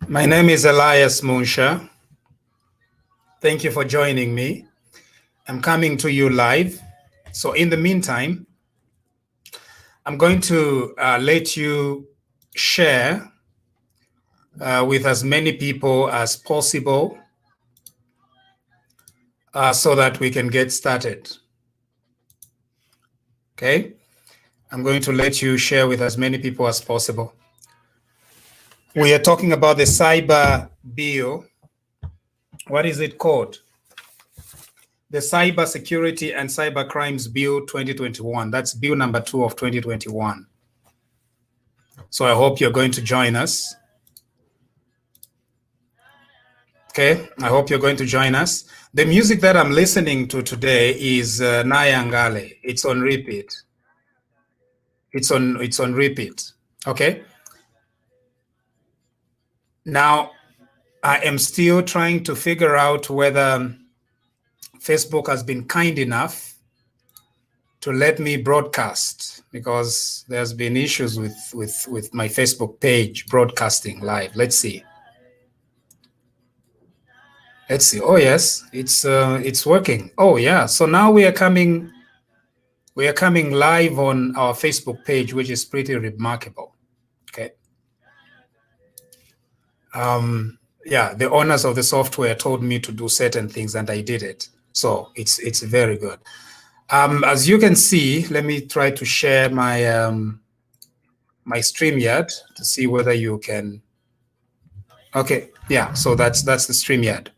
My name is Elias Munsha. Thank you for joining me. I'm coming to you live. So in the meantime, I'm going to let you share with as many people as possible so that we can get started. Okay? I'm going to let you share with as many people as possible. We are talking about the cyber bill. What is it called? The Cyber Security and Cyber Crimes Bill 2021. That's bill number 2 of 2021. So I hope you're going to join us. Okay, I hope you're going to join us. The music that I'm listening to today is Nayangale. It's on repeat. It's on repeat. Okay. Now, I am still trying to figure out whether Facebook has been kind enough to let me broadcast, because there's been issues with my Facebook page broadcasting live. Let's see. Let's see. Oh yes, it's working. Oh yeah. So now we are coming live on our Facebook page, which is pretty remarkable. Okay. Yeah, the owners of the software told me to do certain things and I did it. So it's very good. As you can see, let me try to share my my StreamYard to see whether you can. Okay, yeah, so that's the StreamYard.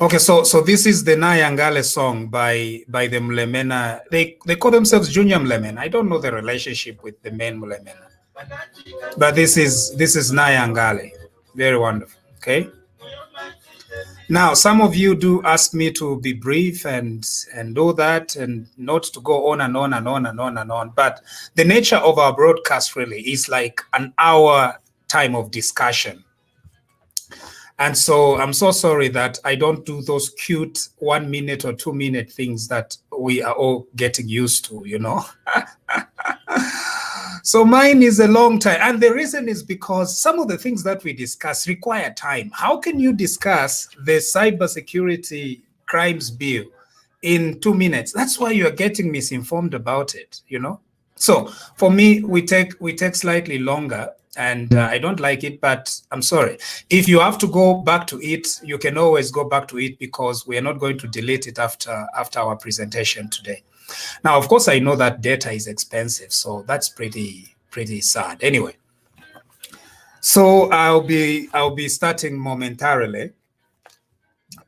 Okay, so this is the Nayangale song by the Mlemena. They call themselves Junior Mlemena. I don't know the relationship with the main Mlemena, but this is Nayangale. Very wonderful. Okay. Now, some of you do ask me to be brief and do that, and not to go on and on and on and on and on. But the nature of our broadcast really is like an hour time of discussion. And so I'm so sorry that I don't do those cute 1 minute or 2 minute things that we are all getting used to, you know. So mine is a long time. And the reason is because some of the things that we discuss require time. How can you discuss the cybersecurity crimes bill in 2 minutes? That's why you're getting misinformed about it, you know. So for me, we take slightly longer. And I don't like it, but I'm sorry. If you have to go back to it, you can always go back to it, because we are not going to delete it after our presentation today. Now, of course, I know that data is expensive, so that's pretty sad. Anyway, so I'll be starting momentarily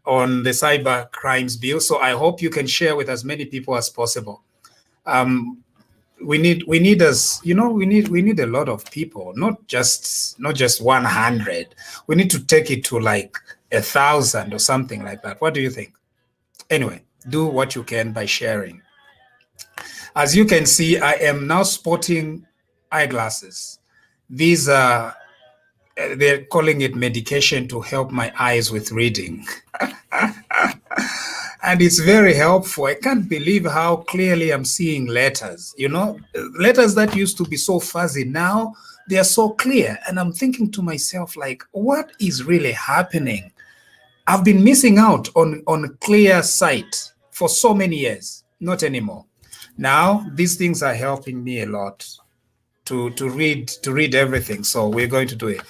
on the cyber crimes bill. So I hope you can share with as many people as possible. We need us, you know, we need a lot of people, not just 100. We need to take it to like 1,000 or something like that. What do you think? Anyway, do what you can by sharing. As you can see, I am now sporting eyeglasses. These are, they're calling it medication to help my eyes with reading. And it's very helpful. I can't believe how clearly I'm seeing letters. You know, letters that used to be so fuzzy, now they are so clear. And I'm thinking to myself, like, what is really happening? I've been missing out on clear sight for so many years. Not anymore. Now, these things are helping me a lot to read everything. So we're going to do it.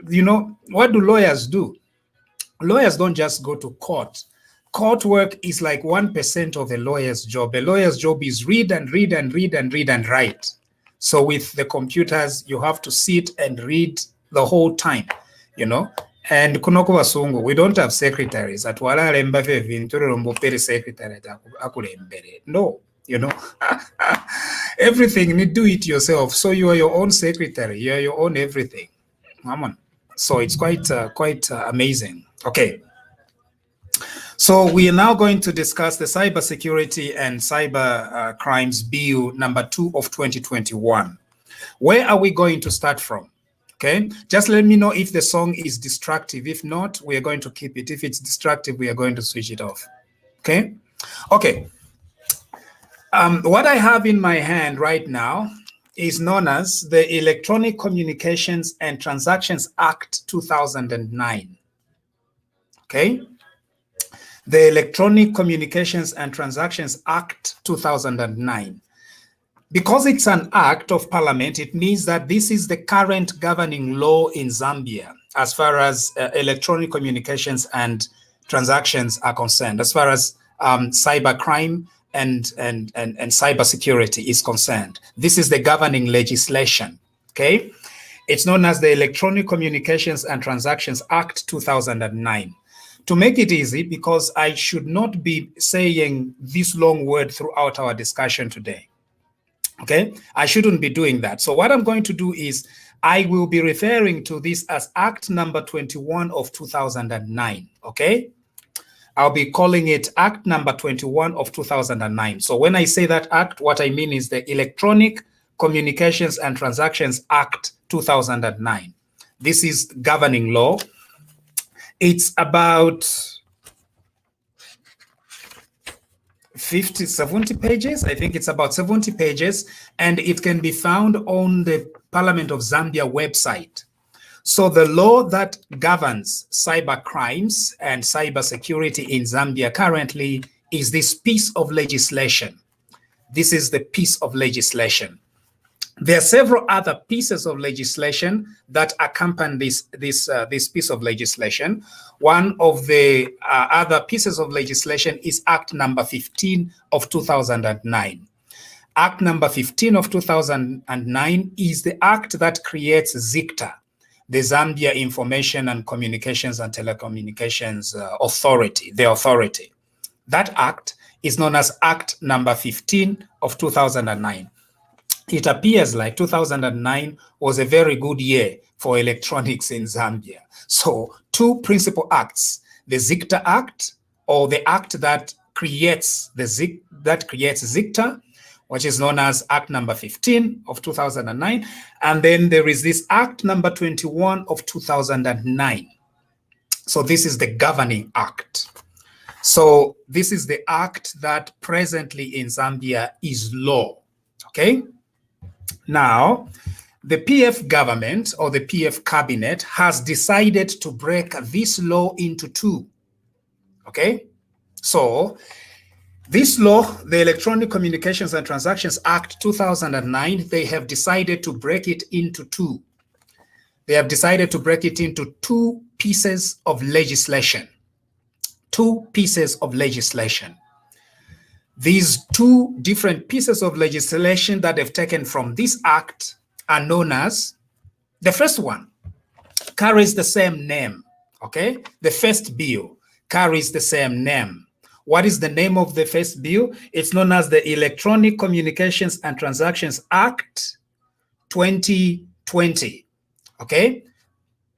You know, what do lawyers do? Lawyers don't just go to court. Court work is like 1% of a lawyer's job. A lawyer's job is read and read and read and read and write. So with the computers, you have to sit and read the whole time, you know. And kunoko basungu, we don't have secretaries. At wala lemba fe vinturi romboperi secretary akulembere. No, you know. Everything you do it yourself. So you are your own secretary. You are your own everything. Come on. So it's quite amazing. Okay. So we are now going to discuss the Cybersecurity and Cyber Crimes Bill number 2 of 2021. Where are we going to start from? Okay, just let me know if the song is distractive. If not, we are going to keep it. If it's distractive, we are going to switch it off. Okay, okay. What I have in my hand right now is known as the Electronic Communications and Transactions Act 2009. Okay? The Electronic Communications and Transactions Act 2009. Because it's an act of parliament, it means that this is the current governing law in Zambia as far as electronic communications and transactions are concerned, as far as cybercrime and cybersecurity is concerned. This is the governing legislation, okay? It's known as the Electronic Communications and Transactions Act 2009. To make it easy, because I should not be saying this long word throughout our discussion today, okay? I shouldn't be doing that. So what I'm going to do is I will be referring to this as Act number 21 of 2009, okay? I'll be calling it Act number 21 of 2009. So when I say that act, what I mean is the Electronic Communications and Transactions Act 2009. This is governing law. It's about 70 pages. I think it's about 70 pages, and it can be found on the Parliament of Zambia website. So the law that governs cyber crimes and cybersecurity in Zambia currently is this piece of legislation. This is the piece of legislation. There are several other pieces of legislation that accompany this piece of legislation. One of the other pieces of legislation is Act number 15 of 2009. Act number 15 of 2009 is the act that creates ZICTA, the Zambia Information and Communications and Telecommunications Authority, the authority. That act is known as Act number 15 of 2009. It appears like 2009 was a very good year for electronics in Zambia. So two principal acts, the ZICTA Act, or the act that creates ZICTA, which is known as Act number 15 of 2009. And then there is this Act number 21 of 2009. So this is the governing act. So this is the act that presently in Zambia is law, okay? Now, the PF government or the PF cabinet has decided to break this law into two, okay? So this law, the Electronic Communications and Transactions Act 2009, they have decided to break it into two. They have decided to break it into two pieces of legislation. Two pieces of legislation. These two different pieces of legislation that they've taken from this act are known as, the first one carries the same name, okay? The first bill carries the same name. What is the name of the first bill? It's known as the Electronic Communications and Transactions Act 2020, okay?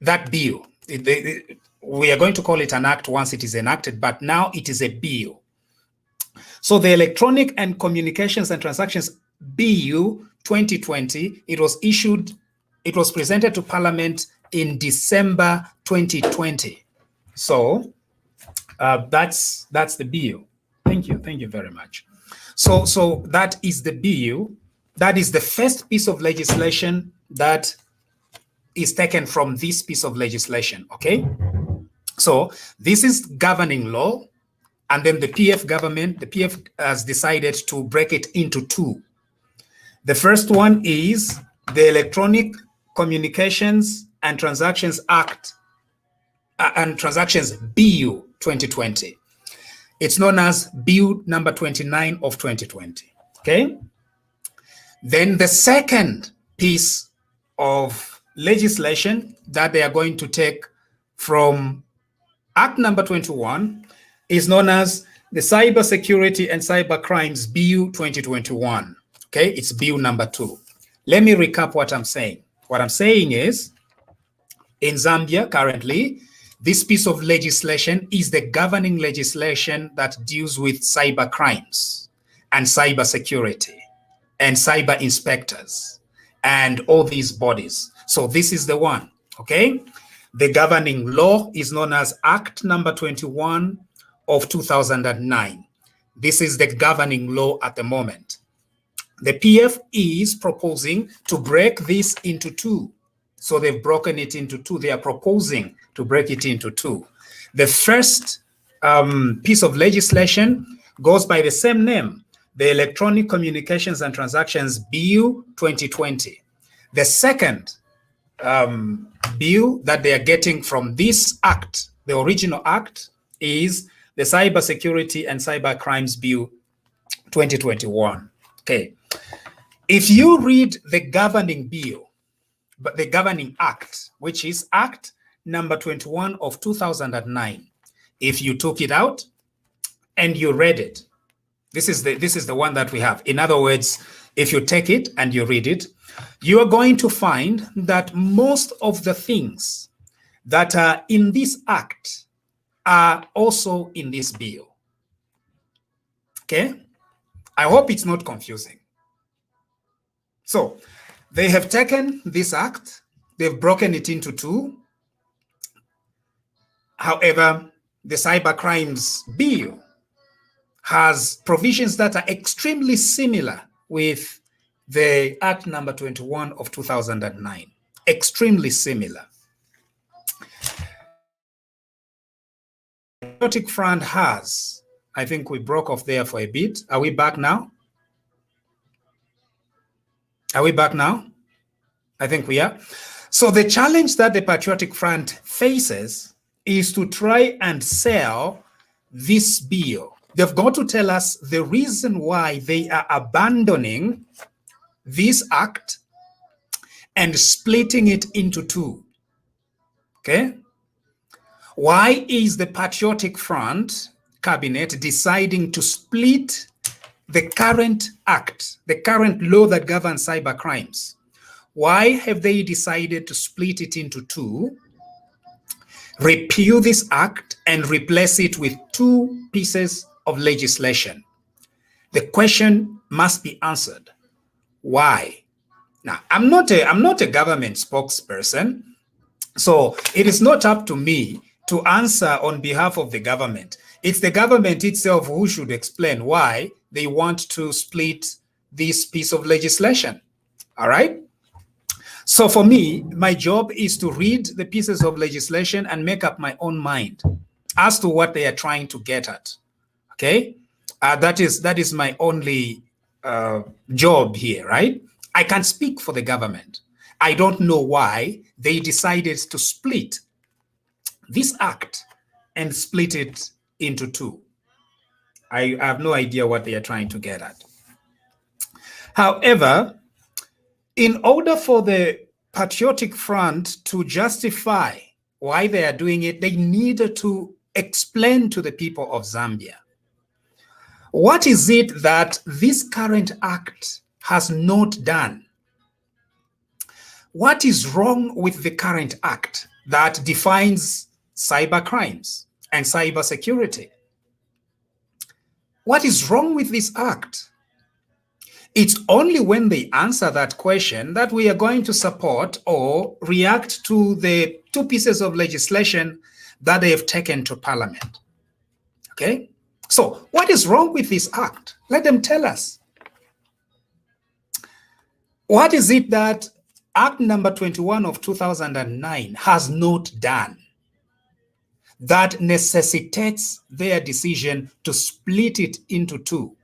That bill, we are going to call it an act once it is enacted, but now it is a bill. So the Electronic and Communications and Transactions Bill 2020, it was presented to Parliament in December 2020. So that's the bill. Thank you very much. So that is the bill. That is the first piece of legislation that is taken from this piece of legislation, okay? So this is governing law, and then the PF has decided to break it into two. The first one is the Electronic Communications and Transactions Act and Transactions Bill 2020. It's known as Bill number 29 of 2020, okay? Then the second piece of legislation that they are going to take from Act number 21 is known as the Cybersecurity and Cybercrimes Bill 2021. Okay, it's Bill number 2. Let me recap what I'm saying. What I'm saying is, in Zambia currently, this piece of legislation is the governing legislation that deals with cyber crimes and cybersecurity and cyber inspectors and all these bodies. So this is the one, okay? The governing law is known as Act number 21 of 2009. This is the governing law at the moment. The PF is proposing to break this into two. So they've broken it into two. They are proposing to break it into two. The first piece of legislation goes by the same name, the Electronic Communications and Transactions Bill 2020. The second bill that they are getting from this act, the original act, is the Cybersecurity and Cyber Crimes Bill 2021. Okay. If you read the governing bill, but the governing act, which is Act number 21 of 2009, if you took it out and you read it, this is the one that we have. In other words, if you take it and you read it, you are going to find that most of the things that are in this act are also in this bill. Okay? I hope it's not confusing. So they have taken this act, they've broken it into two. However, the Cyber Crimes Bill has provisions that are extremely similar with the Act number 21 of 2009. Extremely similar. The Patriotic Front has, I think we broke off there for a bit. Are we back now? Are we back now? I think we are. So the challenge that the Patriotic Front faces is to try and sell this bill. They've got to tell us the reason why they are abandoning this act and splitting it into two. Okay? Why is the Patriotic Front cabinet deciding to split the current act, the current law that governs cyber crimes? Why have they decided to split it into two, repeal this act, and replace it with two pieces of legislation? The question must be answered. Why? Now, I'm not a government spokesperson, so it is not up to me to answer on behalf of the government. It's the government itself who should explain why they want to split this piece of legislation. All right? So for me, my job is to read the pieces of legislation and make up my own mind as to what they are trying to get at. Okay? That is my only job here, right? I can't speak for the government. I don't know why they decided to split this act and split it into two. I have no idea what they are trying to get at. However, in order for the Patriotic Front to justify why they are doing it, they needed to explain to the people of Zambia, what is it that this current act has not done? What is wrong with the current act that defines cyber crimes and cyber security? What is wrong with this act? It's only when they answer that question that we are going to support or react to the two pieces of legislation that they have taken to Parliament. Okay? So, what is wrong with this act? Let them tell us. What is it that Act number 21 of 2009 has not done that necessitates their decision to split it into two?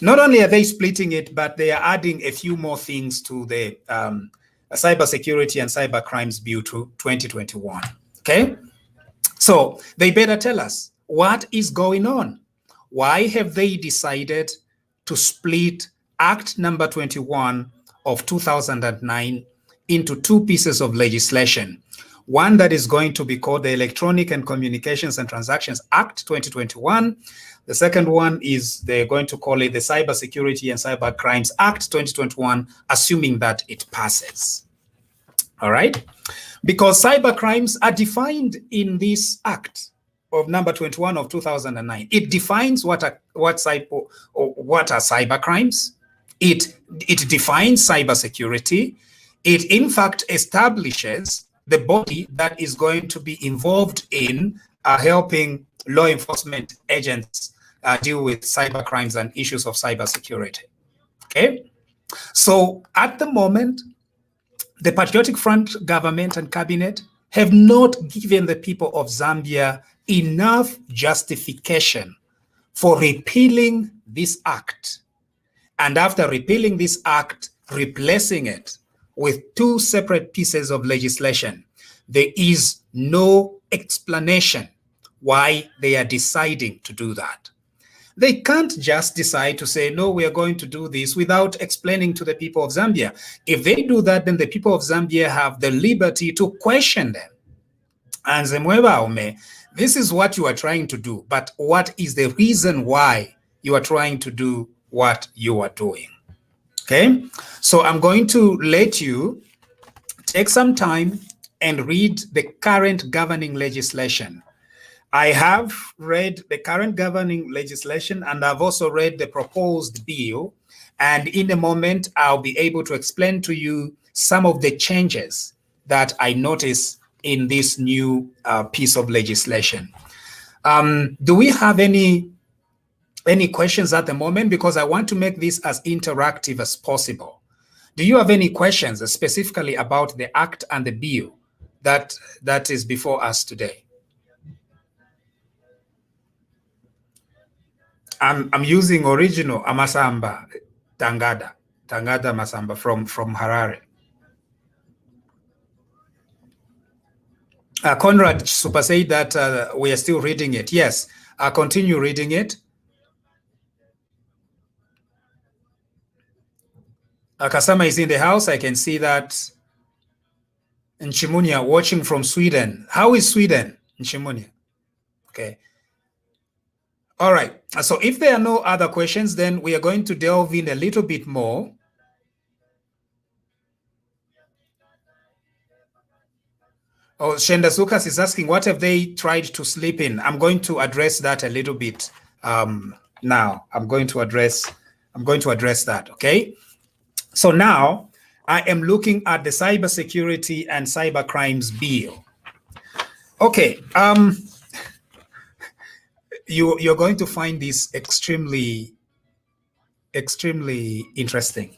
Not only are they splitting it, but they are adding a few more things to the Cybersecurity and Cyber Crimes Bill 2021. Okay? So they better tell us what is going on. Why have they decided to split Act number 21 of 2009 into two pieces of legislation? One that is going to be called the Electronic and Communications and Transactions Act 2021. The second one is they're going to call it the Cybersecurity and Cyber Crimes Act 2021, assuming that it passes. All right? Because cyber crimes are defined in this act of number 21 of 2009. It defines what are cyber crimes. It defines cybersecurity. It, in fact, establishes the body that is going to be involved in helping law enforcement agents deal with cyber crimes and issues of cybersecurity. Okay, so at the moment, the Patriotic Front government and cabinet have not given the people of Zambia enough justification for repealing this act. And after repealing this act, replacing it with two separate pieces of legislation, there is no explanation why they are deciding to do that. They can't just decide to say, no, we are going to do this without explaining to the people of Zambia. If they do that, then the people of Zambia have the liberty to question them. And Zemweba Ome, this is what you are trying to do, but what is the reason why you are trying to do what you are doing? Okay, so I'm going to let you take some time and read the current governing legislation. I have read the current governing legislation, and I've also read the proposed bill. And in a moment, I'll be able to explain to you some of the changes that I notice in this new piece of legislation. Do we have any questions at the moment? Because I want to make this as interactive as possible. Do you have any questions specifically about the act and the bill that is before us today? I'm using original Amasamba Tangada Masamba from Harare. Conrad Super said that we are still reading it. Yes, continue reading it. Kasama is in the house. I can see that. Nchimunia watching from Sweden. How is Sweden, Nchimunia? Okay. All right. So if there are no other questions, then we are going to delve in a little bit more. Oh, Shenda Sukas is asking, what have they tried to sleep in? I'm going to address that a little bit now. I'm going to address that, okay? So now I am looking at the Cybersecurity and Cyber Crimes Bill. Okay, you're going to find this extremely interesting.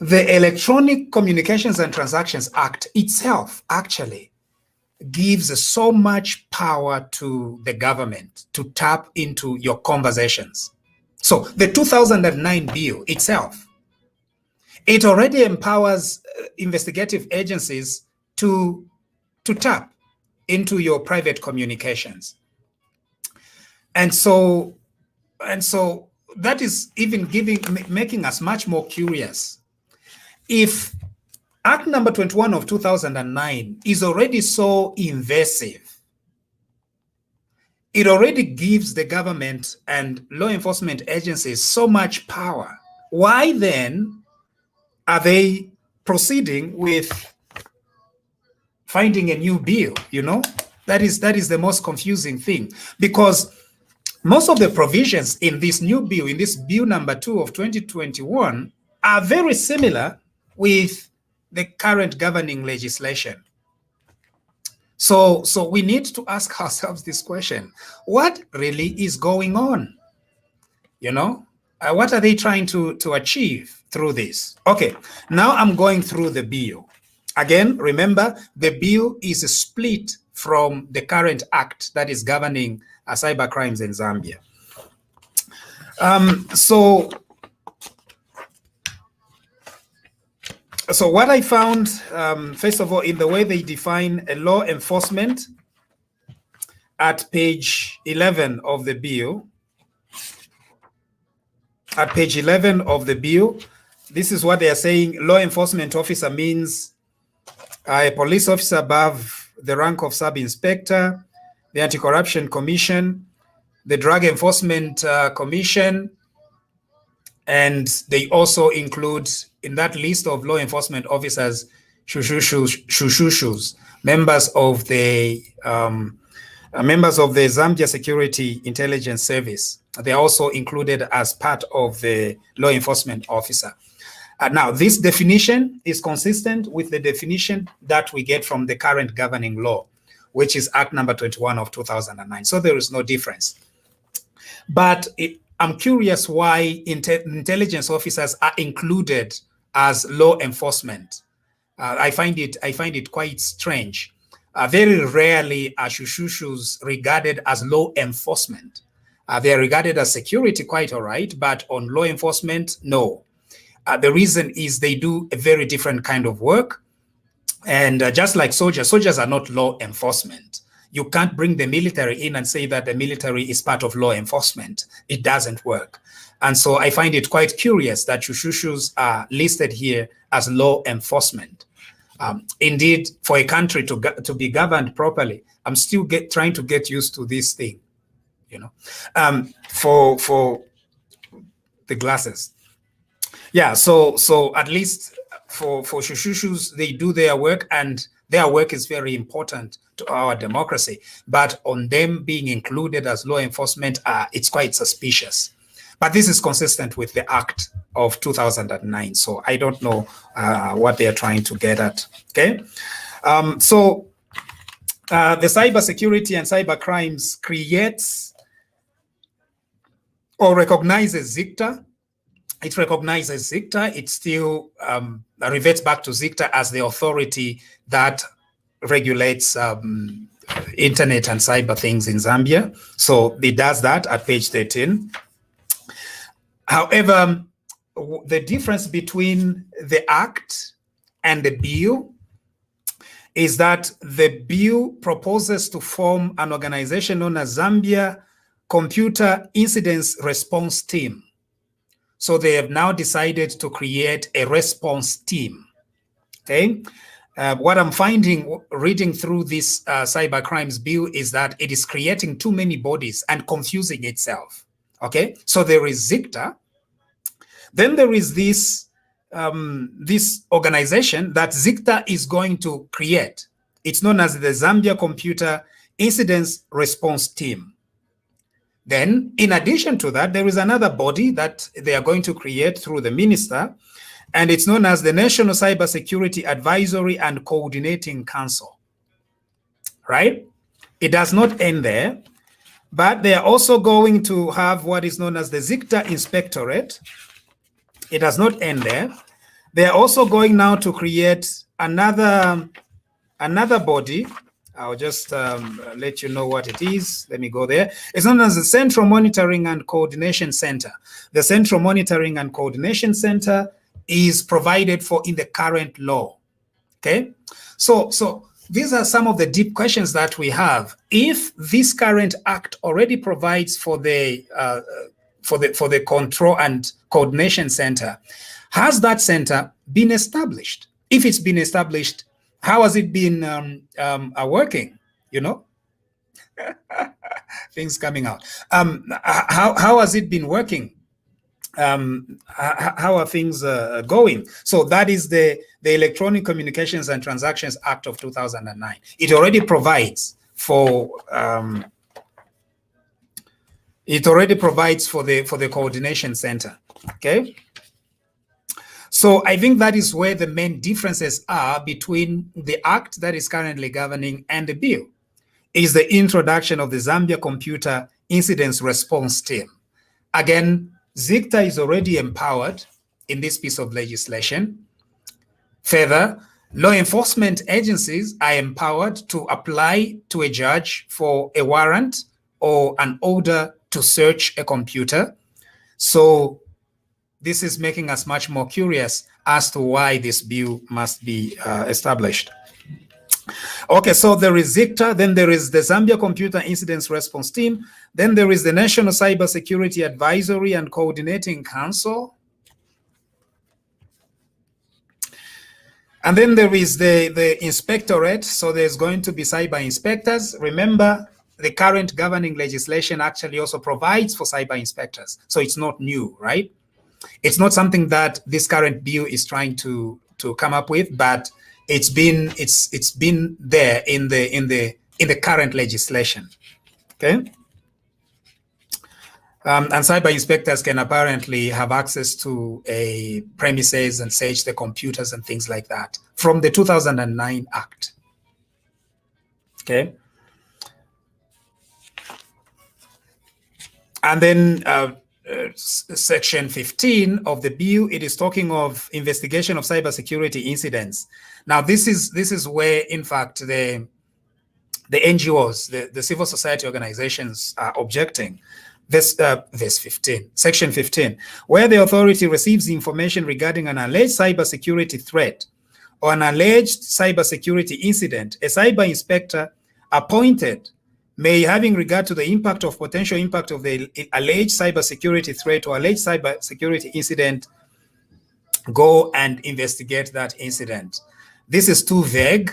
The Electronic Communications and Transactions Act itself actually gives so much power to the government to tap into your conversations. So the 2009 bill itself, it already empowers investigative agencies to tap into your private communications. And so that is even making us much more curious. If Act number 21 of 2009 is already so invasive, it already gives the government and law enforcement agencies so much power. Why then are they proceeding with finding a new bill? You know, that is the most confusing thing, because most of the provisions in this new bill, in this bill number 2 of 2021, are very similar with the current governing legislation. So we need to ask ourselves this question: what really is going on? You know, what are they trying to achieve through this? Okay, now I'm going through the bill. Again, remember, the bill is split from the current act that is governing cyber crimes in Zambia. So what I found, first of all, in the way they define a law enforcement at page 11 of the bill, this is what they are saying. Law enforcement officer means a police officer above the rank of sub-inspector, the Anti-Corruption Commission, the Drug Enforcement Commission, and they also include in that list of law enforcement officers, shushus, members of the Zambia Security Intelligence Service. They are also included as part of the law enforcement officer. Now, this definition is consistent with the definition that we get from the current governing law, which is Act number 21 of 2009. So there is no difference. But I'm curious why intelligence officers are included as law enforcement. I find it quite strange. Very rarely are shushus regarded as law enforcement. They are regarded as security, quite all right, but on law enforcement, no. The reason is they do a very different kind of work. And just like soldiers are not law enforcement. You can't bring the military in and say that the military is part of law enforcement. It doesn't work. And so I find it quite curious that shushus are listed here as law enforcement. Indeed, for a country to be governed properly, I'm still trying to get used to this thing, you know. For the glasses, yeah. So at least for shushus, they do their work, and their work is very important to our democracy. But on them being included as law enforcement, it's quite suspicious. But this is consistent with the Act of 2009. So I don't know what they are trying to get at. Okay. The cybersecurity and cyber crimes creates or recognizes ZICTA. It recognizes ZICTA. It still reverts back to ZICTA as the authority that regulates internet and cyber things in Zambia. So it does that at page 13. However, the difference between the Act and the bill is that the bill proposes to form an organization known as Zambia Computer Incidents Response Team. So they have now decided to create a response team. Okay. What I'm finding reading through this cyber crimes bill is that it is creating too many bodies and confusing itself. Okay, so there is ZICTA. Then there is this organization that ZICTA is going to create. It's known as the Zambia Computer Incidents Response Team. Then, in addition to that, there is another body that they are going to create through the minister, and it's known as the National Cybersecurity Advisory and Coordinating Council. Right? It does not end there. But they are also going to have what is known as the ZICTA Inspectorate. It does not end there. They are also going now to create another body. I'll just let you know what it is. Let me go there. It's known as the Central Monitoring and Coordination Center. The Central Monitoring and Coordination Center is provided for in the current law. Okay, so these are some of the deep questions that we have. If this current act already provides for the control and coordination center, has that center been established? If it's been established, how has it been working? You know, things coming out. How has it been working? How are things going? So that is the Electronic Communications and Transactions Act of 2009. It already provides for the coordination center. Okay. So I think that is where the main differences are between the act that is currently governing and the bill, is the introduction of the Zambia Computer Incidents Response Team. Again, ZICTA is already empowered in this piece of legislation. Further, law enforcement agencies are empowered to apply to a judge for a warrant or an order to search a computer. So this is making us much more curious as to why this bill must be established. Okay, so there is ZICTA, then there is the Zambia Computer Incidents Response Team, then there is the National Cybersecurity Advisory and Coordinating Council, and then there is the inspectorate. So there's going to be cyber inspectors. Remember, the current governing legislation actually also provides for cyber inspectors, so it's not new, right? It's not something that this current bill is trying to come up with, but it's been there in the current legislation. Okay. And cyber inspectors can apparently have access to a premises and search the computers and things like that from the 2009 Act. Okay. And then section 15 of the bill, it is talking of investigation of cybersecurity incidents. Now, this is where, in fact, the NGOs, the civil society organizations are objecting. Verse 15, section 15, where the authority receives information regarding an alleged cybersecurity threat or an alleged cybersecurity incident, a cyber inspector appointed may, having regard to the potential impact of the alleged cybersecurity threat or alleged cybersecurity incident, go and investigate that incident. This is too vague.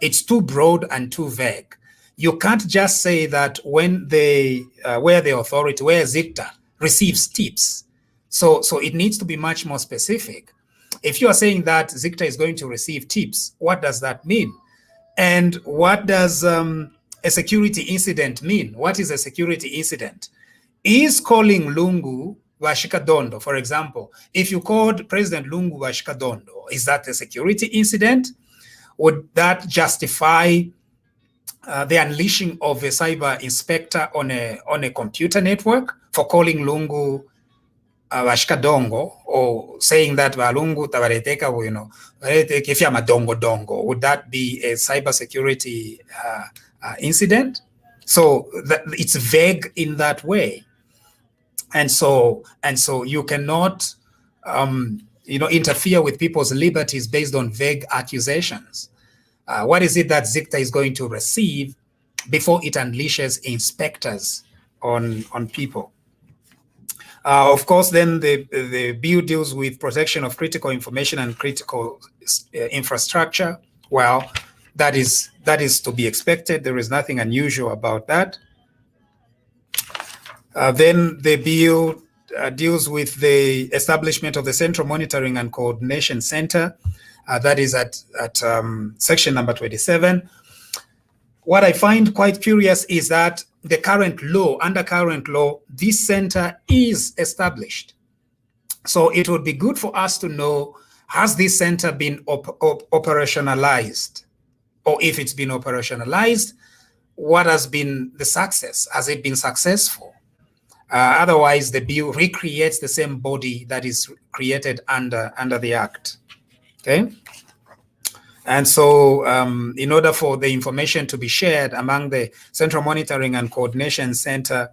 It's too broad and too vague. You can't just say that when where ZICTA receives tips. So it needs to be much more specific. If you are saying that ZICTA is going to receive tips, what does that mean? And what does a security incident mean? What is a security incident? Is calling Lungu Washikadondo, for example, if you called President Lungu Washikadondo, is that a security incident? Would that justify the unleashing of a cyber inspector on a computer network for calling Lungu Washikadongo, or saying that Walungu tabareteka, kifia madongo dongo? Would that be a cybersecurity incident? So it's vague in that way, and so you cannot interfere with people's liberties based on vague accusations. What is it that ZICTA is going to receive before it unleashes inspectors on people? Of course, then the bill deals with protection of critical information and critical infrastructure. Well, that is to be expected. There is nothing unusual about that. Then the bill deals with the establishment of the Central Monitoring and Coordination Center. That is at section number 27. What I find quite curious is that under current law, this center is established. So it would be good for us to know, has this center been operationalized? Or if it's been operationalized, what has been the success? Has it been successful? Otherwise, the bill recreates the same body that is created under the Act. Okay? And so in order for the information to be shared among the Central Monitoring and Coordination Center,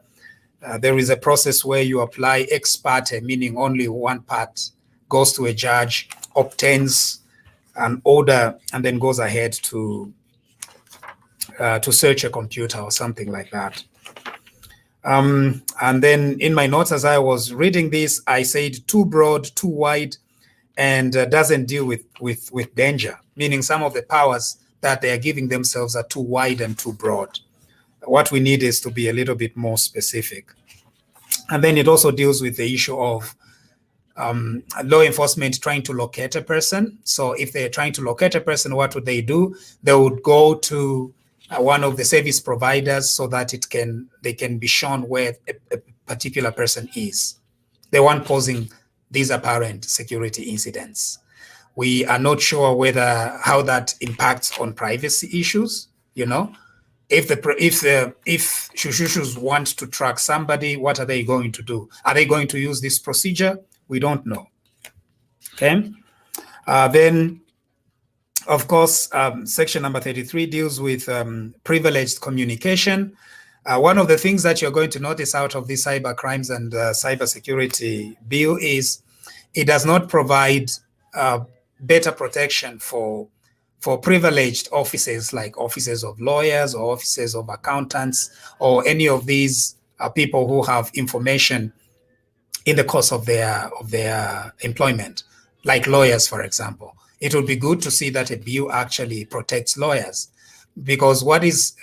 there is a process where you apply ex parte, meaning only one part goes to a judge, obtains an order, and then goes ahead to search a computer or something like that. And then in my notes as I was reading this, I said too broad, too wide, and doesn't deal with danger, meaning some of the powers that they are giving themselves are too wide and too broad. What we need is to be a little bit more specific. And then it also deals with the issue of law enforcement trying to locate a person. So if they're trying to locate a person, what would they do? They would go to one of the service providers so that they can be shown where a particular person is. They weren't posing these apparent security incidents. We are not sure how that impacts on privacy issues. If Shushushus want to track somebody, what are they going to do? Are they going to use this procedure? We don't know. Okay. Then, of course, section number 33 deals with privileged communication. One of the things that you're going to notice out of this cyber crimes and cybersecurity bill is it does not provide better protection for privileged offices like offices of lawyers or offices of accountants or any of these people who have information in the course of their employment, like lawyers, for example. It would be good to see that a bill actually protects lawyers, because what is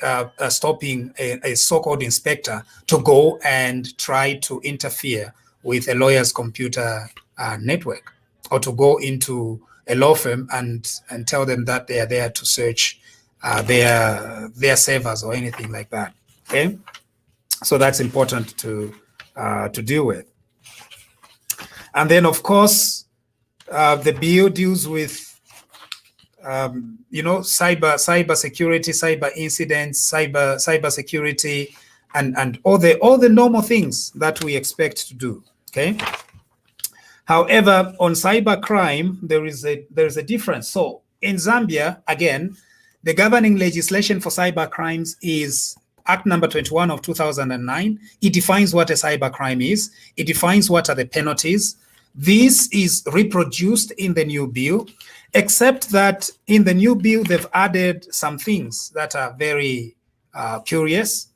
stopping a so-called inspector to go and try to interfere with a lawyer's computer network, or to go into a law firm and tell them that they are there to search their servers or anything like that? Okay, so that's important to deal with. And then, of course, the bill deals with cyber security, cyber incidents, cyber security and all the normal things that we expect to do. Okay. However, on cybercrime, there is a difference. So in Zambia, again, the governing legislation for cybercrimes is Act number 21 of 2009. It defines what a cybercrime is. It defines what are the penalties. This is reproduced in the new bill, except that in the new bill, they've added some things that are very curious.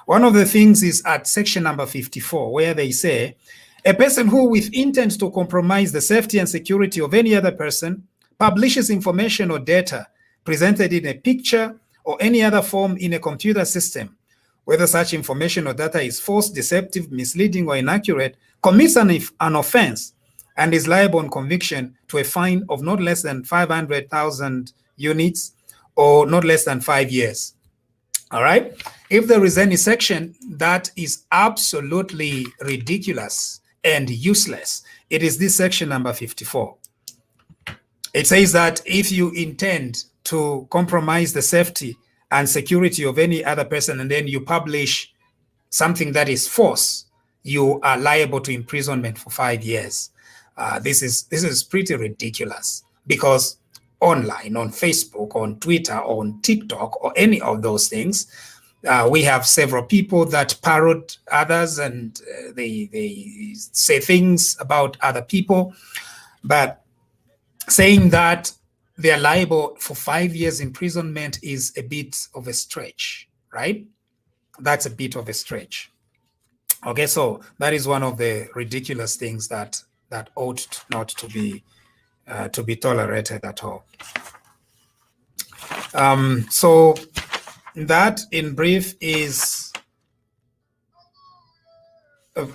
One of the things is at section number 54, where they say, a person who, with intent to compromise the safety and security of any other person, publishes information or data presented in a picture or any other form in a computer system, whether such information or data is false, deceptive, misleading, or inaccurate, commits an offense and is liable on conviction to a fine of not less than 500,000 units or not less than 5 years. All right? If there is any section that is absolutely ridiculous and useless, it is this section number 54. It says that if you intend to compromise the safety and security of any other person and then you publish something that is false, you are liable to imprisonment for 5 years. This is pretty ridiculous, because online, on Facebook, on Twitter, on TikTok, or any of those things, we have several people that parrot others and they say things about other people, but saying that they are liable for 5 years imprisonment is a bit of a stretch, right? That's a bit of a stretch. Okay, so that is one of the ridiculous things that ought not to be tolerated at all. So that, in brief, is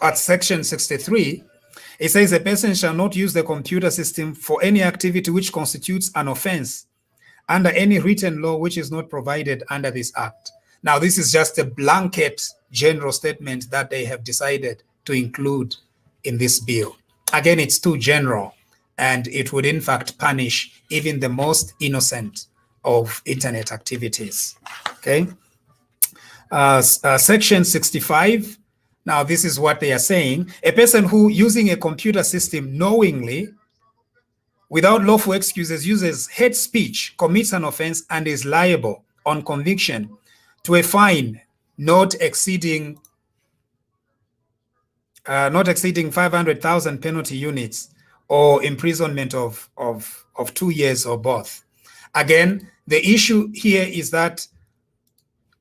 at section 63. It says a person shall not use the computer system for any activity which constitutes an offense under any written law which is not provided under this act. Now, this is just a blanket general statement that they have decided to include in this bill. Again, it's too general, and it would in fact punish even the most innocent of internet activities. Okay. Section 65. Now, this is what they are saying. A person who, using a computer system knowingly, without lawful excuses, uses hate speech, commits an offense, and is liable on conviction to a fine not exceeding 500,000 penalty units or imprisonment of 2 years or both. Again, the issue here is that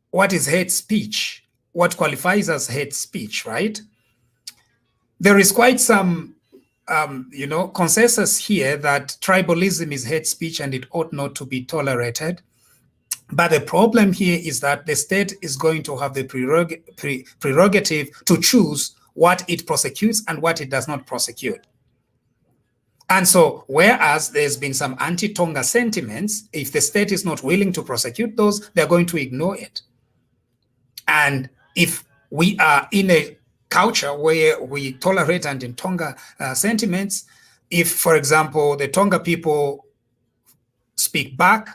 what is hate speech? What qualifies as hate speech, right? There is quite some, consensus here that tribalism is hate speech and it ought not to be tolerated. But the problem here is that the state is going to have the prerogative to choose what it prosecutes and what it does not prosecute. And so, whereas there's been some anti-Tonga sentiments, if the state is not willing to prosecute those, they're going to ignore it. And if we are in a culture where we tolerate anti-Tonga sentiments, if, for example, the Tonga people speak back,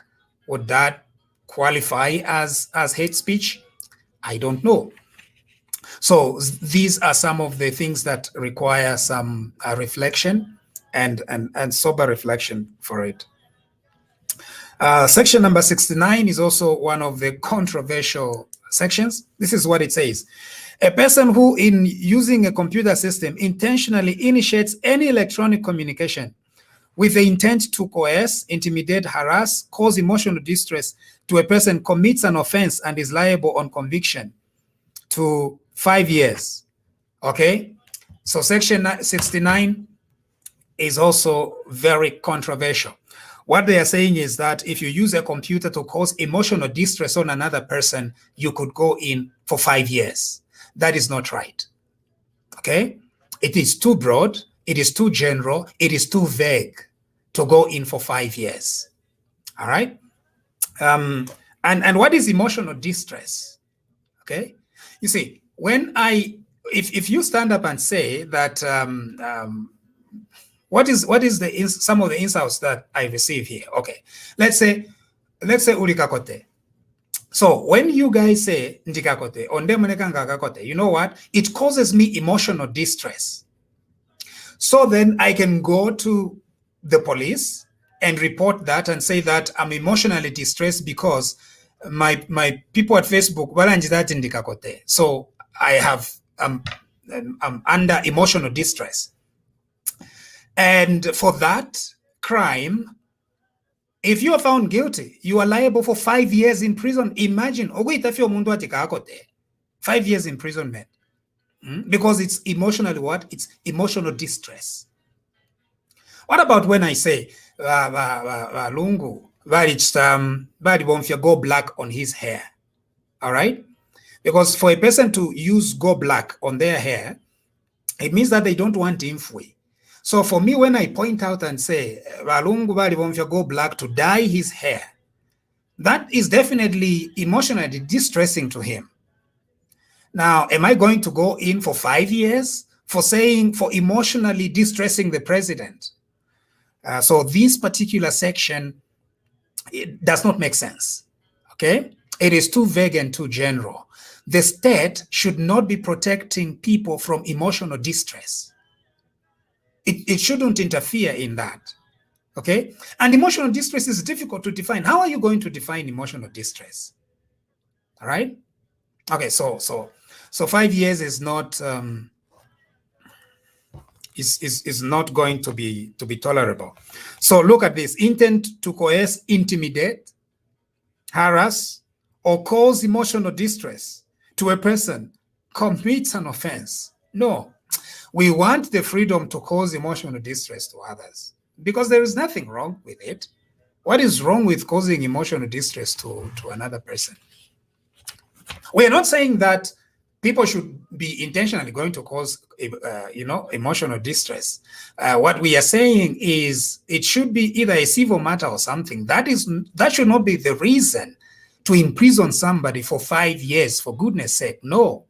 would that qualify as hate speech? I don't know. So these are some of the things that require some reflection and sober reflection for it. Section number 69 is also one of the controversial sections. This is what it says. A person who, in using a computer system, intentionally initiates any electronic communication with the intent to coerce, intimidate, harass, cause emotional distress to a person, commits an offense and is liable on conviction to 5 years. Okay? So section 69 is also very controversial. What they are saying is that if you use a computer to cause emotional distress on another person, you could go in for 5 years. That is not right. Okay? It is too broad, it is too general, it is too vague to go in for 5 years. All right? And what is emotional distress? Okay? You see, if you stand up and say that what is some of the insults that I receive here? Okay, let's say Urikakote. So when you guys say ndikakote, ondemonekangakakote, you know what? It causes me emotional distress. So then I can go to the police and report that and say that I'm emotionally distressed because my people at Facebook balanjidati ndikakote. So I have I'm under emotional distress. And for that crime, if you are found guilty, you are liable for 5 years in prison. Imagine, 5 years imprisonment. Because it's emotionally what? It's emotional distress. What about when I say, Lungu, go black on his hair? All right? Because for a person to use go black on their hair, it means that they don't want infui. So for me, when I point out and say, go black to dye his hair, that is definitely emotionally distressing to him. Now, am I going to go in for 5 years for emotionally distressing the president? So this particular section, it does not make sense, okay? It is too vague and too general. The state should not be protecting people from emotional distress. It shouldn't interfere in that, okay? And emotional distress is difficult to define. How are you going to define emotional distress? All right? Okay, so 5 years is not is not going to be tolerable. So look at this: intent to coerce, intimidate, harass, or cause emotional distress to a person commits an offense. No, we want the freedom to cause emotional distress to others because there is nothing wrong with it. What is wrong with causing emotional distress to another person? We are not saying that people should be intentionally going to cause, emotional distress. What we are saying is it should be either a civil matter or something. That should not be the reason to imprison somebody for 5 years, for goodness sake. No.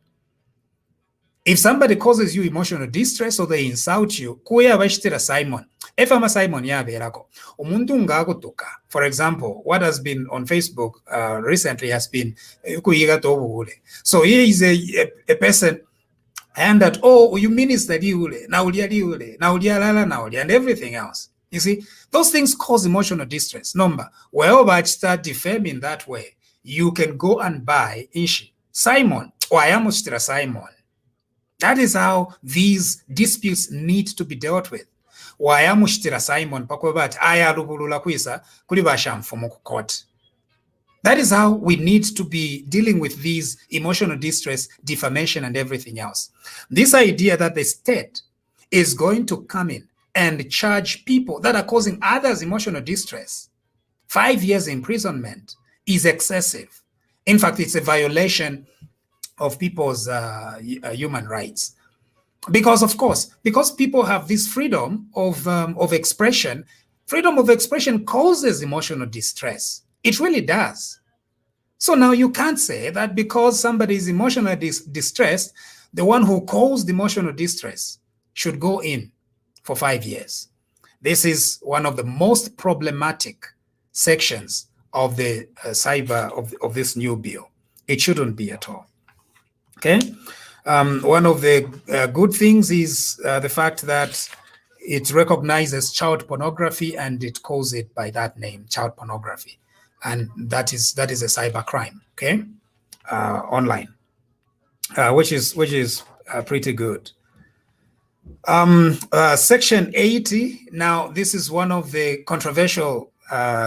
If somebody causes you emotional distress or they insult you, kuya bashitira Simon. Efama Simon yaberako. Umuntu ngakutuka. For example, what has been on Facebook recently has been kuyiga tobuule. So here is a person and that, oh, you minister diule, naulia diule, naulia lala naulia, and everything else. You see, those things cause emotional distress. Number, wherever I start defaming that way, you can go and buy Ishi. Simon, or I am Simon. That is how these disputes need to be dealt with. Wayamushitira Simon pakwebati aya lubulula kwisa kuli bashamfumu ku court. That is how we need to be dealing with these emotional distress, defamation, and everything else. This idea that the state is going to come in and charge people that are causing others emotional distress 5 years imprisonment is excessive. In fact, it's a violation of people's human rights. Because, of course, because people have this freedom of expression, freedom of expression causes emotional distress. It really does. So now you can't say that because somebody is emotionally distressed, the one who caused emotional distress should go in for 5 years. This is one of the most problematic sections of the of this new bill. It shouldn't be at all. Okay, one of the good things is the fact that it recognizes child pornography and it calls it by that name, child pornography, and that is a cyber crime. Okay, online, which is pretty good. Section 80. Now, this is one of the controversial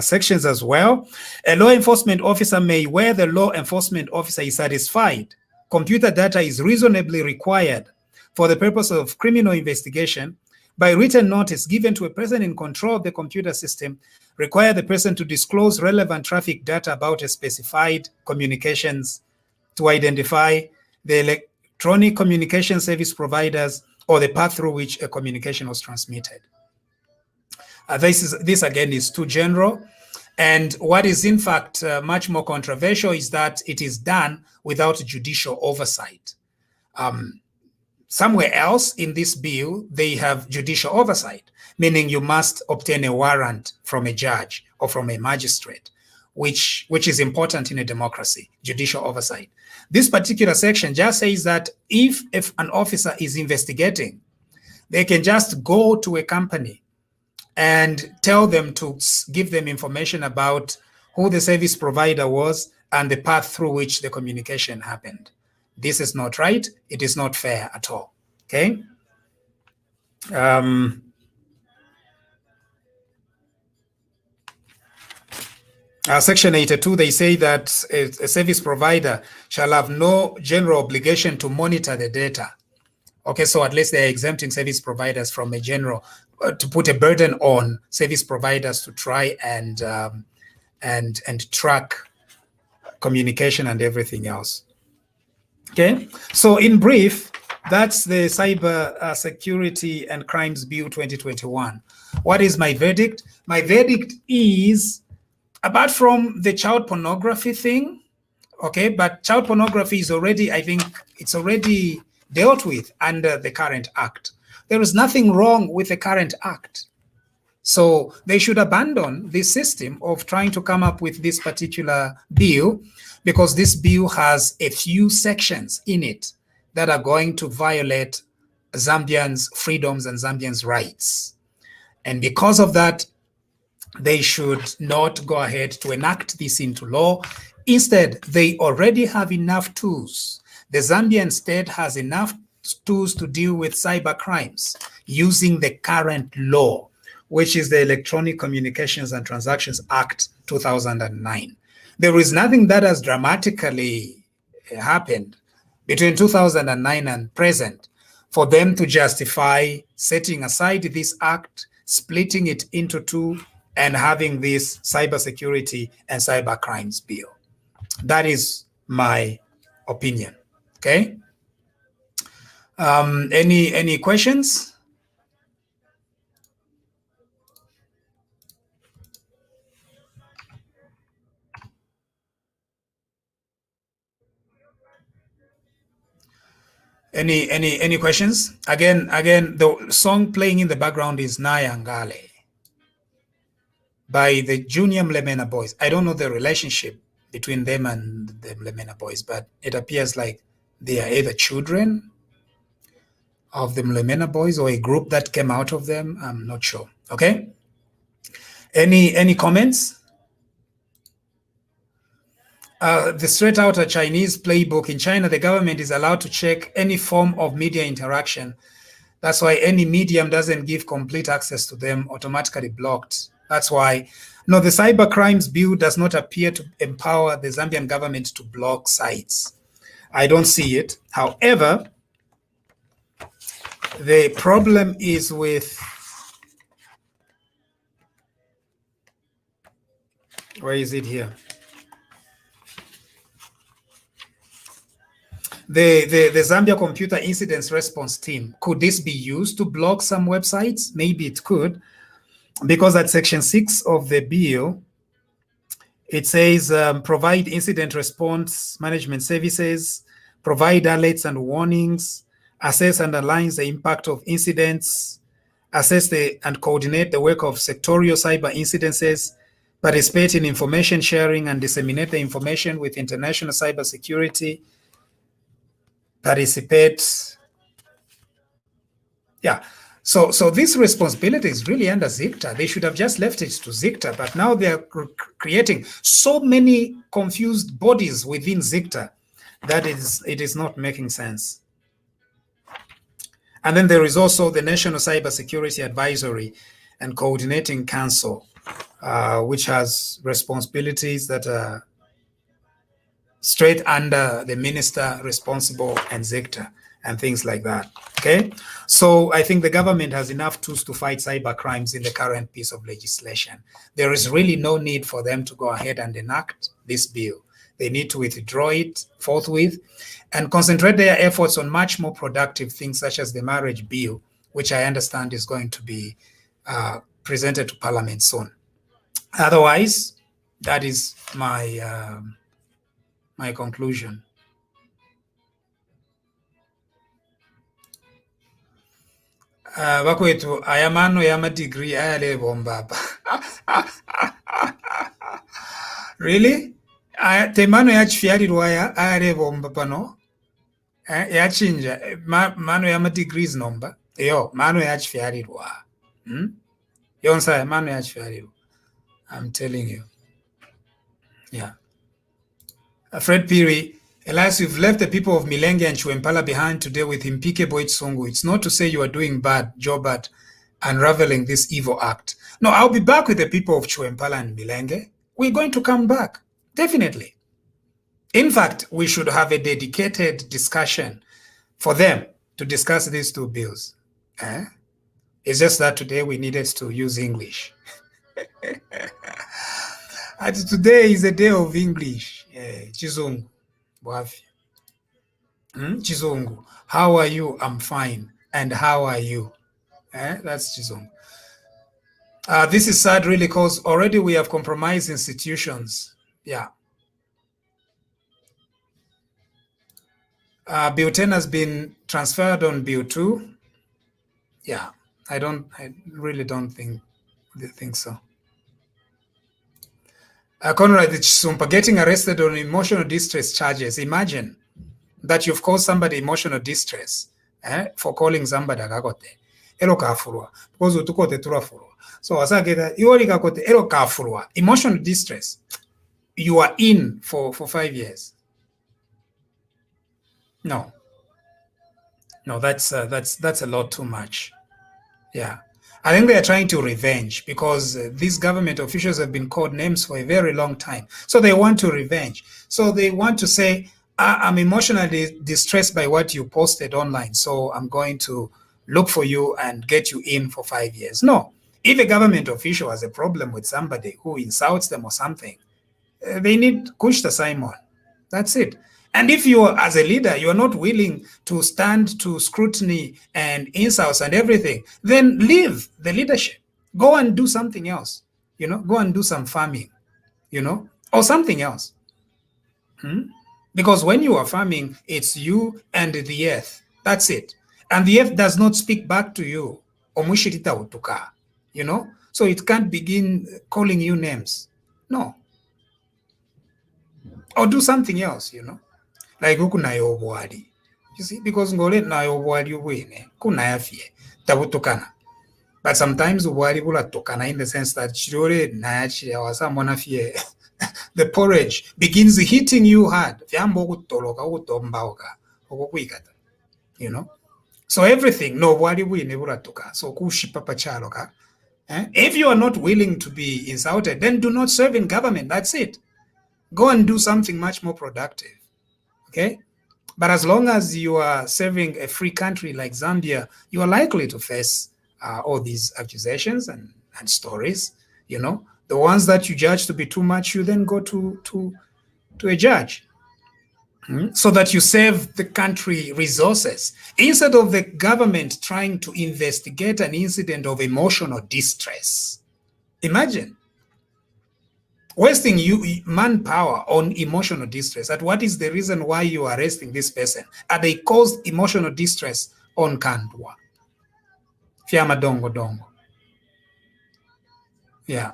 sections as well. A law enforcement officer may, where the law enforcement officer is satisfied computer data is reasonably required for the purpose of criminal investigation, by written notice given to a person in control of the computer system, require the person to disclose relevant traffic data about a specified communications to identify the electronic communication service providers or the path through which a communication was transmitted. This again is too general. And what is in fact much more controversial is that it is done without judicial oversight. Somewhere else in this bill, they have judicial oversight, meaning you must obtain a warrant from a judge or from a magistrate. which is important in a democracy, judicial oversight. This particular section just says that if an officer is investigating, they can just go to a company and tell them to give them information about who the service provider was and the path through which the communication happened. This is not right. It is not fair at all. Okay. Section 82, they say that a service provider shall have no general obligation to monitor the data. Okay, so at least they're exempting service providers from a general, to put a burden on service providers to try and track communication and everything else. Okay, so in brief, that's the Cyber Security and Crimes Bill 2021. What is my verdict? My verdict is, apart from the child pornography thing, okay, but child pornography is already, I think it's already dealt with under the current act. There is nothing wrong with the current act. So they should abandon this system of trying to come up with this particular bill, because this bill has a few sections in it that are going to violate Zambians' freedoms and Zambians' rights. And because of that, they should not go ahead to enact this into law. Instead, they already have enough tools. The Zambian state has enough tools to deal with cyber crimes using the current law, which is the Electronic Communications and Transactions Act 2009. There is nothing that has dramatically happened between 2009 and present for them to justify setting aside this act, splitting it into two, and having this cybersecurity and cyber crimes bill. That is my opinion. Okay. Any questions? Any questions? Again, the song playing in the background is Nayangale by the Junior Mlemena Boys. I don't know the relationship between them and the Mlemena Boys, but it appears like they are either children of the Mlemena Boys or a group that came out of them. I'm not sure. Okay. Any comments? The straight out a Chinese playbook. In China, the government is allowed to check any form of media interaction. That's why any medium doesn't give complete access to them, automatically blocked. That's why, no, the cyber crimes bill does not appear to empower the Zambian government to block sites. I don't see it. However, the problem is with, where is it here? The Zambia Computer Incidents Response Team. Could this be used to block some websites? Maybe it could, because at section 6 of the bill, it says provide incident response management services, provide alerts and warnings, assess and analyze the impact of incidents, assess and coordinate the work of sectorial cyber incidences, participate in information sharing and disseminate the information with international cybersecurity, participate. Yeah. So this responsibility is really under ZICTA. They should have just left it to ZICTA, but now they're creating so many confused bodies within ZICTA that it is not making sense. And then there is also the National Cybersecurity Advisory and Coordinating Council, which has responsibilities that are straight under the minister responsible and ZICTA and things like that. Okay, so I think the government has enough tools to fight cyber crimes in the current piece of legislation. There is really no need for them to go ahead and enact this bill. They need to withdraw it forthwith and concentrate their efforts on much more productive things, such as the marriage bill, which I understand is going to be presented to Parliament soon. Otherwise, that is my my conclusion. Bakwethu ayamano yama degree ayalebo mbaba. Really? Temano yachifyarirwa arevomba pano yachinja mano yamadegrees nomba yo mano yachifyarirwa yonsa mano yachifyarirwa. I'm telling you. Yeah. Fred Piri, Elias, you've left the people of Milenge and Chwempala behind today with Impike Boitsongo. It's not to say you are doing bad job at unraveling this evil act. No, I'll be back with the people of Chwempala and Milenge. We're going to come back, definitely. In fact, we should have a dedicated discussion for them to discuss these two bills. It's just that today we needed to use English. And today is a day of English. Chizungu. Chizungu. How are you? I'm fine. And how are you? That's Chizungu. This is sad really because already we have compromised institutions. Yeah. Bill 10 has been transferred on Bill 2. Yeah. I really don't think so. Conrad Chisumpa, getting arrested on emotional distress charges. Imagine that you've caused somebody emotional distress for calling somebody akakote. Elo kafurwa. Because utukote turafurwa. So asageta, iwoli kakote, elo kafurwa. Emotional distress. You are in for 5 years. No, that's a lot too much. Yeah. I think they are trying to revenge because these government officials have been called names for a very long time. So they want to revenge. So they want to say, I'm emotionally distressed by what you posted online. So I'm going to look for you and get you in for 5 years. No. If a government official has a problem with somebody who insults them or something, they need Kushta Simon. That's it. And if you, as a leader, you are not willing to stand to scrutiny and insults and everything, then leave the leadership. Go and do something else. Go and do some farming, or something else. Because when you are farming, it's you and the earth. That's it. And the earth does not speak back to you. So it can't begin calling you names. No. Or do something else, like nayo obwali. You see, because ngole nayo obwali ubwine kunaya fie tabutukana. But sometimes ubwali bulatokana in the sense that chirore nayachi awasa mwana fie the porridge begins hitting you hard. Fyambo kutoloka kutombaoka okukwikata. So everything no obwali bwine bulatoka. So kushipapa chaloka. If you are not willing to be insulted, then do not serve in government. That's it. Go and do something much more productive. Okay? But as long as you are serving a free country like Zambia, you are likely to face all these accusations and stories. The ones that you judge to be too much, you then go to a judge so that you save the country resources instead of the government trying to investigate an incident of emotional distress. Imagine wasting manpower on emotional distress. And what is the reason why you are arresting this person? And they caused emotional distress on Kandwa. Fiama dongo dongo. Yeah.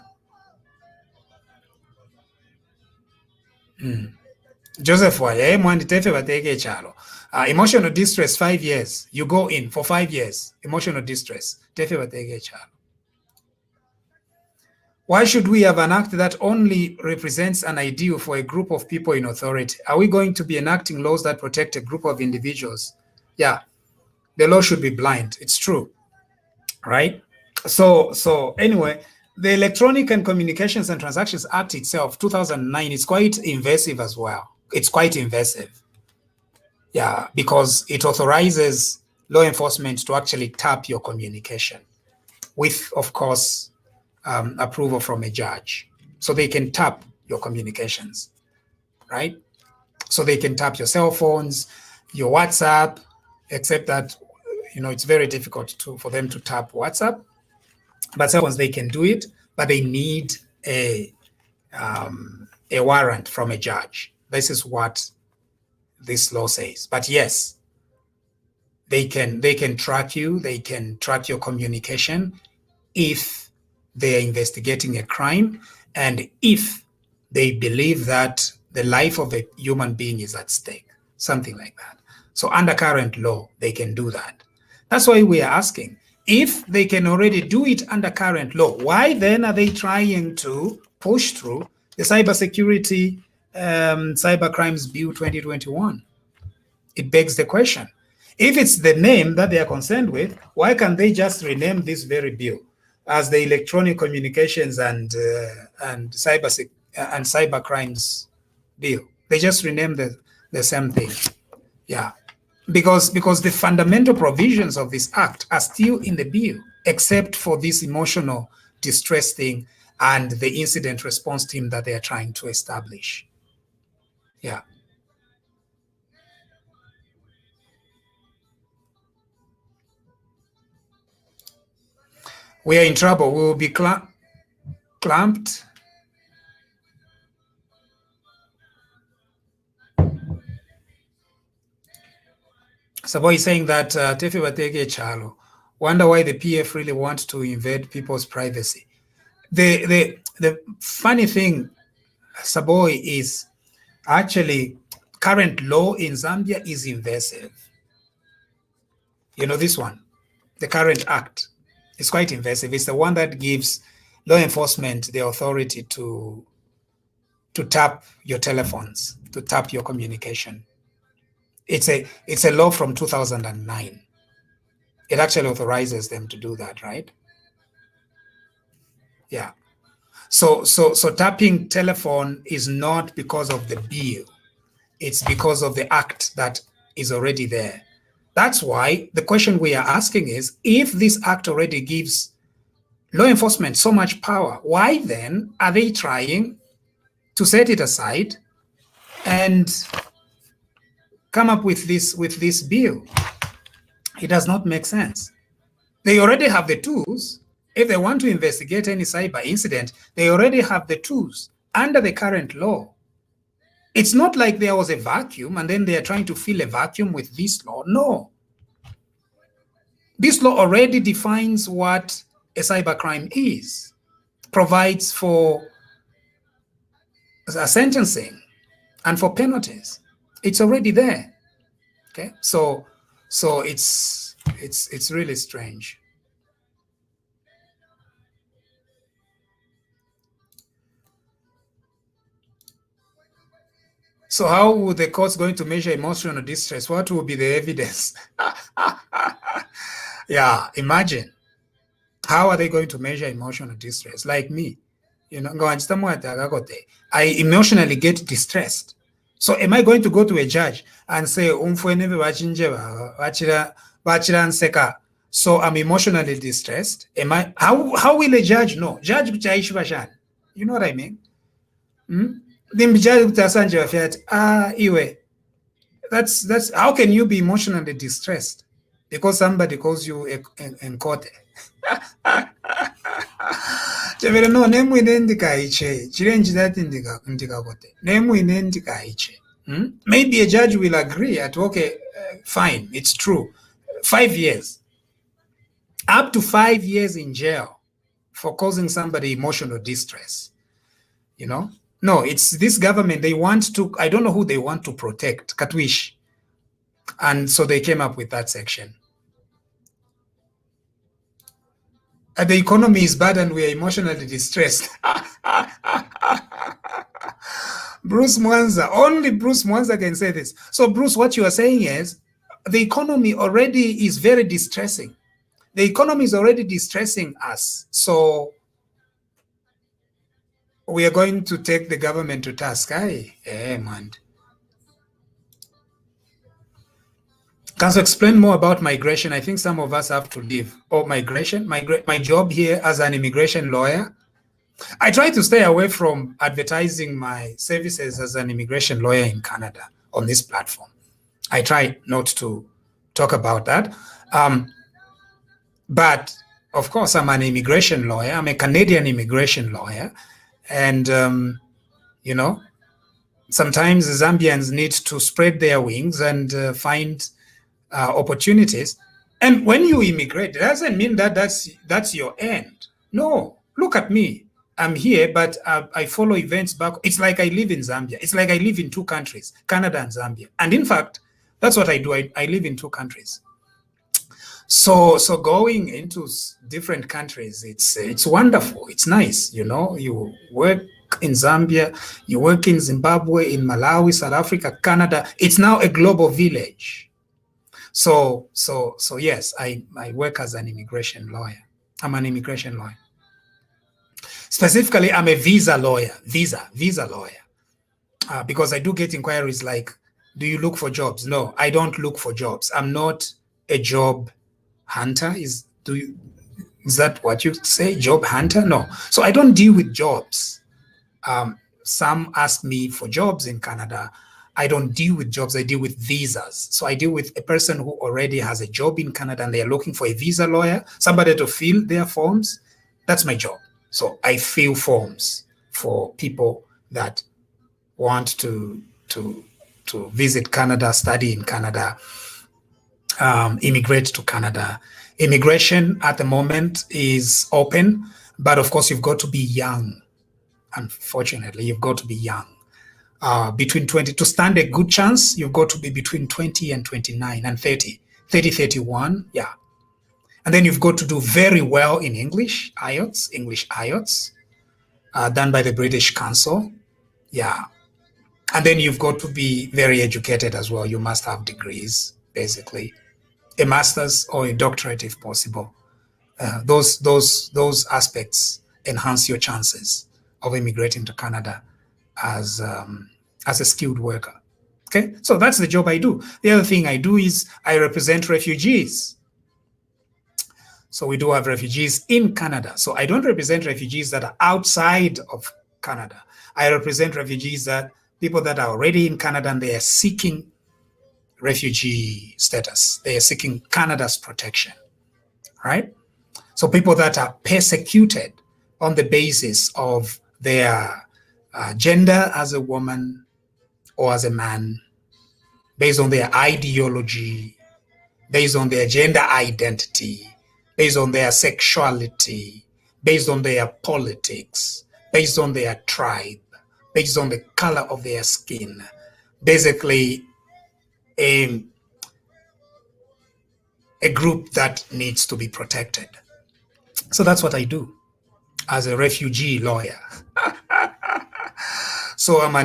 Joseph Waye, mwanditefe bateke chalo. Emotional distress, 5 years. You go in for 5 years. Emotional distress. Tefe bateke chalo. Why should we have an act that only represents an ideal for a group of people in authority? Are we going to be enacting laws that protect a group of individuals? Yeah, the law should be blind. It's true, right? So anyway, the Electronic and Communications and Transactions Act itself, 2009, is quite invasive as well. It's quite invasive. Yeah, because it authorizes law enforcement to actually tap your communication with, of course, approval from a judge. So they can tap your communications, right? So they can tap your cell phones, your WhatsApp, except that, it's very difficult for them to tap WhatsApp. But cell phones, they can do it, but they need a warrant from a judge. This is what this law says. But yes, they can track you, they can track your communication if they are investigating a crime, and if They believe that the life of a human being is at stake, something like that. So under current law, they can do that. That's why we are asking, if they can already do it under current law, why then are they trying to push through the Cybersecurity Cyber Crimes Bill 2021? It begs the question. If it's the name that they are concerned with, why can't they just rename this very bill as the Electronic Communications and Cyber Crimes Bill? They just rename the same thing. Yeah. Because the fundamental provisions of this act are still in the bill, except for this emotional distress thing and the incident response team that they are trying to establish. Yeah. We are in trouble. We will be clamped. Sabo is saying that Tefe Batege Chalo, wonder why the PF really want to invade people's privacy. The funny thing, Saboy, is actually current law in Zambia is invasive. You know this one, the current act is quite invasive. It's the one that gives law enforcement the authority to tap your telephones, to tap your communication. It's a law from 2009. It actually authorizes them to do that, right? Yeah. So tapping telephone is not because of the bill. It's because of the act that is already there. That's why the question we are asking is, if this act already gives law enforcement so much power, why then are they trying to set it aside and come up with this bill? It does not make sense. They already have the tools. If they want to investigate any cyber incident, they already have the tools under the current law. It's not like there was a vacuum and then they are trying to fill a vacuum with this law. No. This law already defines what a cybercrime is, provides for a sentencing and for penalties. It's already there. Okay, so it's really strange. So how would the courts going to measure emotional distress? What will be the evidence? Yeah, imagine. How are they going to measure emotional distress? Like me, you know, I emotionally get distressed. So am I going to go to a judge and say, so I'm emotionally distressed? Am I? How will a judge know? Judge, you know what I mean? That's how can you be emotionally distressed because somebody calls you in court? No, maybe a judge will agree at okay, fine, it's true. 5 years, up to 5 years in jail for causing somebody emotional distress. You know, no, it's this government. They want to. I don't know who they want to protect. Katwish, and so they came up with that section. The economy is bad and we are emotionally distressed. Bruce Mwanza, only Bruce Mwanza can say this. So Bruce, what you are saying is the economy already is very distressing. The economy is already distressing us. So we are going to take the government to task. Hey, man. Can you explain more about migration? I think some of us have to leave. Oh, migration? My job here as an immigration lawyer. I try to stay away from advertising my services as an immigration lawyer in Canada on this platform. I try not to talk about that. But of course, I'm an immigration lawyer. I'm a Canadian immigration lawyer. And, you know, sometimes Zambians need to spread their wings and find opportunities. And when you immigrate, it doesn't mean that that's your end. No, look at me. I'm here, but I follow events back. It's like I live in Zambia. It's like I live in two countries, Canada and Zambia. And in fact, that's what I do. I live in two countries. So going into different countries, it's wonderful. It's nice, you know. You work in Zambia, you work in Zimbabwe, in Malawi, South Africa, Canada. It's now a global village. So yes, I work as an immigration lawyer. I'm an immigration lawyer. Specifically, I'm a visa lawyer, visa lawyer, because I do get inquiries like, do you look for jobs? No, I don't look for jobs. I'm not a job hunter. Is that what you say? Job hunter? No. So I don't deal with jobs. Some ask me for jobs in Canada. I don't deal with jobs. I deal with visas. So I deal with a person who already has a job in Canada and they're looking for a visa lawyer, somebody to fill their forms. That's my job. So I fill forms for people that want to visit Canada, study in Canada, immigrate to Canada. Immigration at the moment is open, but of course you've got to be young. Unfortunately, you've got to be young. Between 20, to stand a good chance, you've got to be between 20 and 29 and 30, 31, yeah. And then you've got to do very well in English IELTS, done by the British Council, yeah. And then you've got to be very educated as well. You must have degrees, basically, a master's or a doctorate if possible. Those aspects enhance your chances of immigrating to Canada as a skilled worker. Okay, so that's the job I do. The other thing I do is I represent refugees. So we do have refugees in Canada. So I don't represent refugees that are outside of Canada. I represent refugees people that are already in Canada and they are seeking refugee status. They are seeking Canada's protection, right? So people that are persecuted on the basis of their gender as a woman or as a man, based on their ideology, based on their gender identity, based on their sexuality, based on their politics, based on their tribe, based on the color of their skin. Basically, a group that needs to be protected. So that's what I do as a refugee lawyer. So I'm a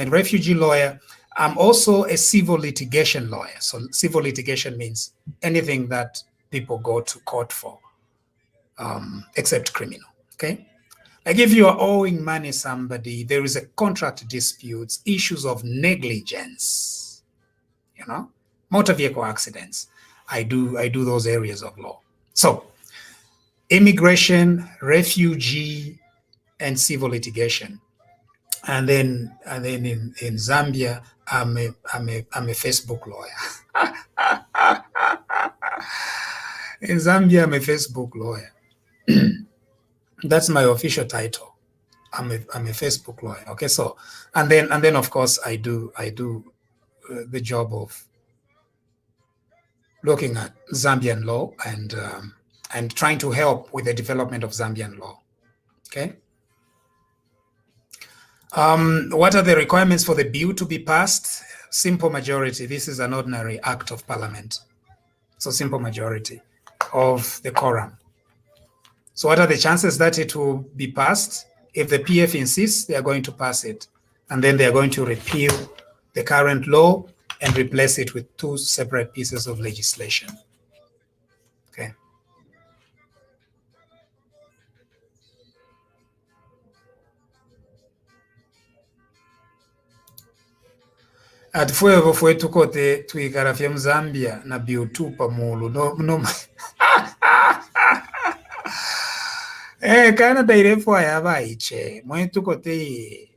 refugee lawyer. I'm also a civil litigation lawyer. So civil litigation means anything that people go to court for, except criminal, okay? Like if you are owing money somebody, there is a contract dispute, issues of negligence, you know, motor vehicle accidents. I do those areas of law. So immigration, refugee, and civil litigation. And then in Zambia, I'm a Facebook lawyer. In Zambia, I'm a Facebook lawyer. That's my official title. I'm a Facebook lawyer. Okay, so and then of course I do the job of looking at Zambian law and trying to help with the development of Zambian law. Okay. What are the requirements for the bill to be passed? Simple majority. This is an ordinary act of parliament. So simple majority of the quorum. So what are the chances that it will be passed? If the PF insists, they are going to pass it. And then they are going to repeal the current law and replace it with two separate pieces of legislation. Okay. Atifuevo fue tukote tuikarafya Mzambia na biutupa mulu no Canada irefu ayabaiche mwe tukote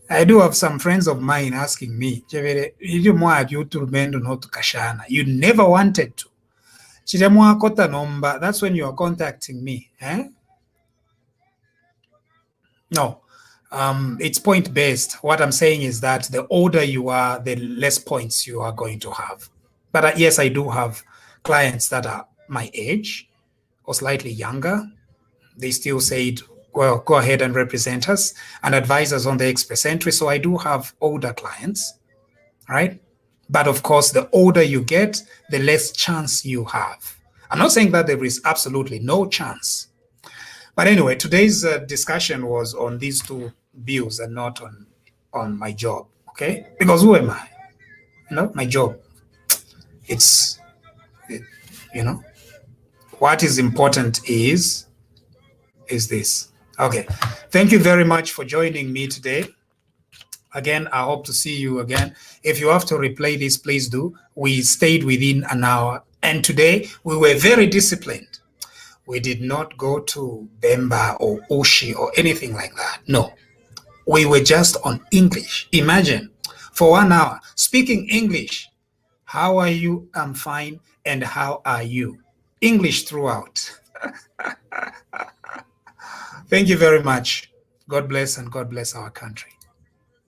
I do have some friends of mine asking me, you never wanted to. That's when you are contacting me. No, it's point-based. What I'm saying is that the older you are, the less points you are going to have. But yes, I do have clients that are my age or slightly younger, they still said, well, go ahead and represent us and advise us on the express entry. So I do have older clients, right? But of course, the older you get, the less chance you have. I'm not saying that there is absolutely no chance. But anyway, today's discussion was on these two bills and not on my job, okay? Because who am I? My job. It's, it, you know, what is important is this. Okay. Thank you very much for joining me today. Again, I hope to see you again. If you have to replay this, please do. We stayed within an hour. And today we were very disciplined. We did not go to Bemba or Oshi or anything like that. No. We were just on English. Imagine, for 1 hour, speaking English. How are you? I'm fine. And how are you? English throughout. Thank you very much. God bless, and God bless our country.